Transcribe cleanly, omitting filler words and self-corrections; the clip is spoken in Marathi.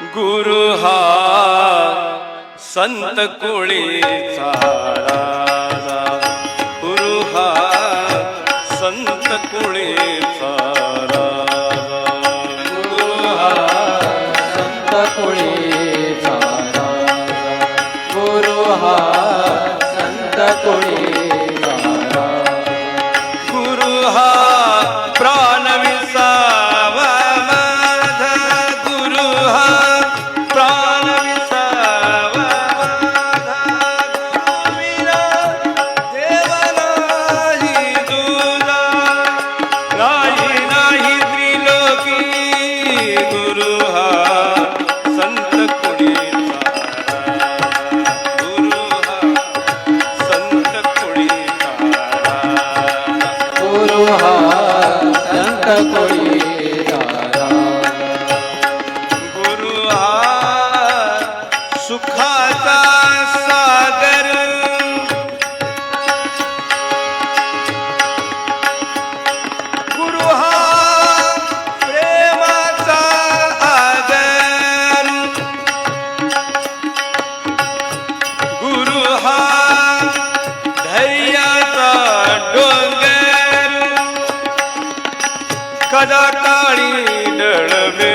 गुरु हा संत कोळीचा राजा, गुरु हा संत कोळीचा राजा, गुरु हा संत कोळीचा राजा, गुरु हा संत कोळीचा राजा, गुरु हा प्राण विसावा माझा, गुरु हा प्राण विसावा माझा, गुरुविना देव नाही तुझा, नाही नाही त्रिलोकी, गुरु हा संत कोळीचा राजा, गुरु हा संत कोळीचा राजा, गुरु हा संत कोळीचा राजा, गुरु हा सुखाचा सागर, गुरु हा प्रेमाचा आदर, गुरु हा धैर्याचा डोंगर, कदा काळी डळवे